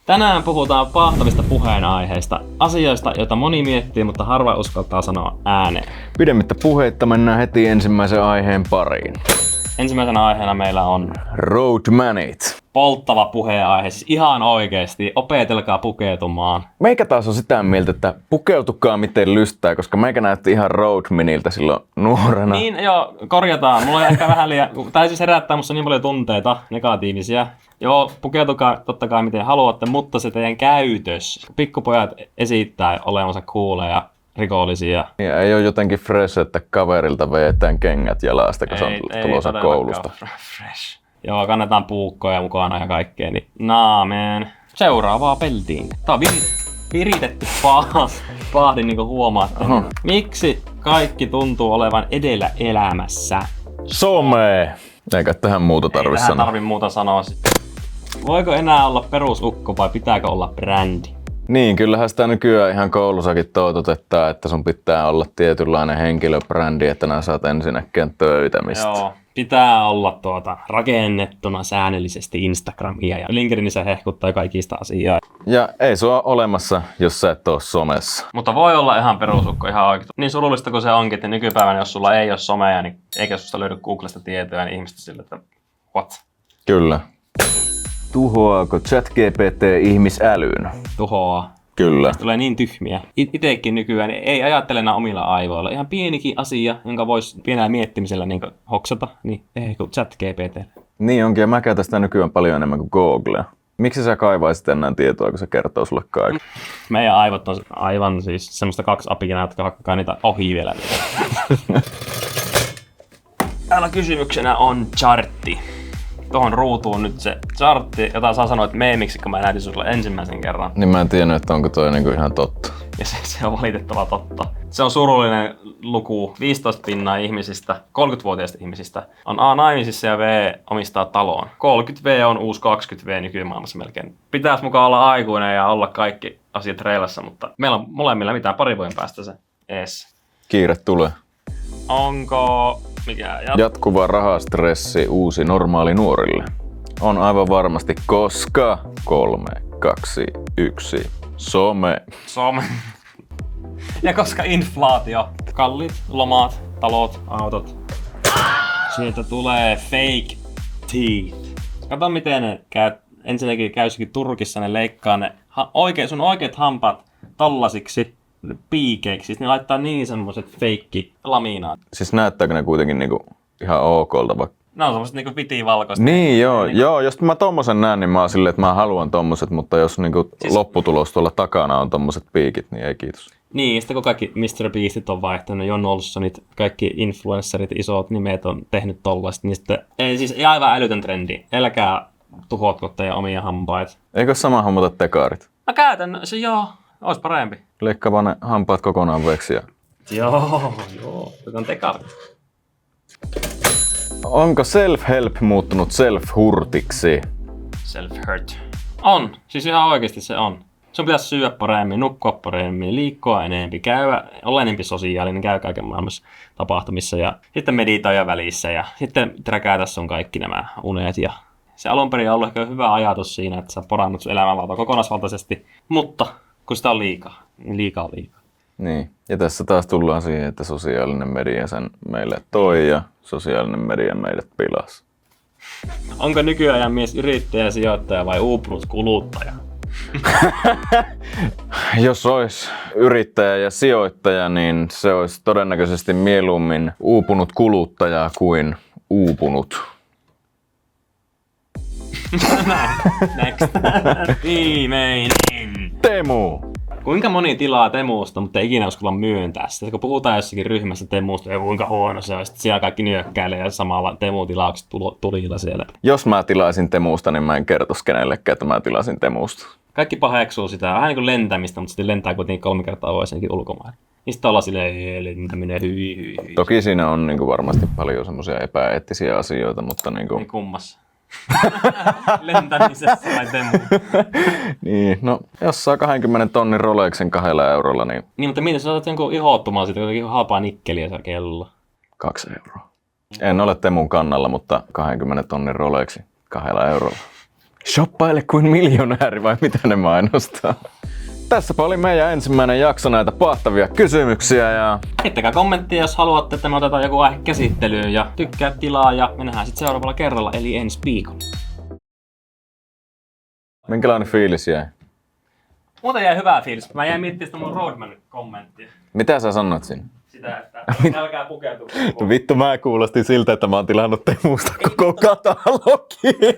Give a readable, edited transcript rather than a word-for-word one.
Tänään puhutaan paahtavista puheenaiheista, asioista, joita moni miettii, mutta harva uskaltaa sanoa ääneen. Pidemmittä puheitta mennään heti ensimmäisen aiheen pariin. Ensimmäisenä aiheena meillä on Road Manit. polttava puheenaihe, siis ihan oikeesti, opetelkaa pukeutumaan. Meikä taas on sitä mieltä, että pukeutukaa miten lystää, koska meikä näytti ihan Road Manilta silloin nuorena. Niin, joo, korjataan. Mulla on ehkä vähän liian, tää siis herättää musta niin paljon tunteita, negatiivisia. Joo, pukeutukaa totta kai miten haluatte, mutta se teidän käytös. Pikkupojat esittää olevansa cooleja, rikollisia. Ja ei ole jotenkin fresh, että kaverilta vetään kengät jalasta, kun se on tulossa koulusta. Fresh. Joo, kannetaan puukkoja mukana ja kaikkea, niin man. Seuraavaa peltiin. Tää on viritetty paahdi, niin kuin huomaatte. Miksi kaikki tuntuu olevan edellä elämässä? Some! Eikä tähän muuta tarvi sanoa. Ei tarvi muuta sanoa sitten. Voiko enää olla perusukko vai pitääkö olla brändi? Niin, kyllähän sitä nykyään ihan koulussakin toitotetaan, että sun pitää olla tietynlainen henkilöbrändi, että nää saat ensinnäkin töitä mistä. Joo, pitää olla rakennettuna säännöllisesti Instagramia ja LinkedInissä hehkuttaa kaikista asiaa. Ja ei sua olemassa, jos sä et oo somessa. Mutta voi olla ihan perusukko ihan oikein. Niin surullista kuin se onkin, että nykypäivänä jos sulla ei ole somea, niin eikä susta löydy Googlesta tietoja, niin ihmiset sille, että what? Kyllä. Tuhoaako ChatGPT ihmisälyn? Tuhoaa. Kyllä. Tulee niin tyhmiä. Itekin nykyään ei ajattele enää omilla aivoilla. Ihan pienikin asia, jonka voisi pienellä miettimisellä niin hoksata, niin ei kuin ChatGPT. Niin onkin, ja mä käytän sitä nykyään paljon enemmän kuin Googlea. Miksi sä kaivaisit enää tietoa, kun se kertoo sulle kaiken? Meidän aivot on aivan siis semmoista 2 apikina, jotka hakkaa niitä ohi vielä. Täällä kysymyksenä on chartti. Tuohon ruutuun nyt se chartti, jota sä sanoit meemiksi, kun mä näytin sulle ensimmäisen kerran. Niin mä en tiennyt, että onko toi niinku ihan totta. Ja se on valitettava totta. Se on surullinen luku. 15% ihmisistä, 30-vuotiaista ihmisistä on A naimisissa ja V omistaa taloon. 30V on uusi 20V nykymaailmassa melkein. Pitäis mukaan olla aikuinen ja olla kaikki asiat reilassa, mutta meillä on molemmilla mitään pari vuoden päästä se ees. Kiire tulee. Onko mikä jatkuva rahastressi uusi normaali nuorille? On aivan varmasti, koska 3, 2, 1, some. Ja koska inflaatio, kalliit lomat, talot, autot. Sieltä tulee fake teeth. Kato miten ne ensinnäkin käysikin Turkissa, ne leikkaa ne sun oikeat hampaat tollasiksi piikeiksi, siis ne laittaa niin semmoset feikki laminaat. Siis näyttääkö ne kuitenkin niinku ihan okolta vaikka? Ne on semmoset niinku pitivalkoiset. Niin joo, jos mä tommosen näen, niin mä oon silleen, että mä haluan tommoset, mutta jos niinku siis lopputulos tuolla takana on tommoset piikit, niin ei kiitos. Niin, sitten kun kaikki Mr. Beastit on vaihtanut, Jon Olssonit, kaikki influencerit, isot nimet on tehnyt tollaista, niin sitten siis aivan älytön trendi. Älkää tuhotko teidän omia hampaita. Eikö sama hommata tekaarit? Mä käytän se joo. Ois parempi. Leikkaa vaan ne hampaat kokonaan veksi. Joo. Tätä on tekari. Onko self-help muuttunut self-hurtiksi? Self-hurt. On. Siis ihan oikeesti se on. Sun pitäisi syödä paremmin, nukkua paremmin, liikkua enempi, olla enempi sosiaalinen, käy kaiken maailmassa tapahtumissa ja sitten meditoida välissä ja sitten träkätä sun kaikki nämä unet. Ja se alun perin on ollut ehkä hyvä ajatus siinä, että sä porannut sun elämänlaatua kokonaisvaltaisesti, mutta kun sitä on liikaa, niin liikaa on liikaa. Niin, ja tässä taas tullaan siihen, että sosiaalinen media sen meille toi ja sosiaalinen media meidät pilasi. Onko nykyajan mies yrittäjä, sijoittaja vai uupunut kuluttaja? Jos olisi yrittäjä ja sijoittaja, niin se olisi todennäköisesti mieluummin uupunut kuluttaja kuin uupunut. Next. Viimeinen. Temu! Kuinka moni tilaa Temusta, mutta ei ikinä uskalla myöntää sitä? Kun puhutaan jossakin ryhmässä Temusta ja kuinka huono se on, sitten siellä kaikki nyökkäilee ja samalla Temu-tilaukset tulilla siellä. Jos mä tilaisin Temusta, niin mä en kertoisi kenellekään, että mä tilasin Temusta. Kaikki paheksuu sitä, vähän niin kuin lentämistä, mutta sitten lentää kuitenkin 3 kertaa vuosinkin ulkomaille. Niin sitten ollaan silleen, lentäminen, hyi. Toki siinä on niin kuin varmasti paljon semmoisia epäeettisiä asioita, mutta niin kuin... Niin kummassa. Lentämisessä vai Temu? Niin, no jos saa 20 tonnin Rolexin 2 eurolla, niin... Niin, mutta miten sä otat jonkun ihottumaan siitä, jotenkin halpaa nikkeliä se kello? 2 euroa. En ole Temun kannalla, mutta 20 tonnin Rolexi 2 eurolla. Shoppaile kuin miljonääri vai mitä ne mainostaa? Tässäpä oli meidän ensimmäinen jakso näitä pahtavia kysymyksiä ja... Heittäkää kommenttia, jos haluatte, että me otetaan joku aihe käsittelyyn ja tykkää tilaa ja me nähdään sitten seuraavalla kerralla eli ensi viikolla. Minkälainen fiilis jäi? Muuten jäi hyvää fiilis. Mä jäin miettimään sitä mun Roadman-kommenttia. Mitä sä sanoit siinä? Sitä, että älkää pukeutua. No vittu, mä kuulostin siltä, että mä oon tilannut Temusta koko katalogin.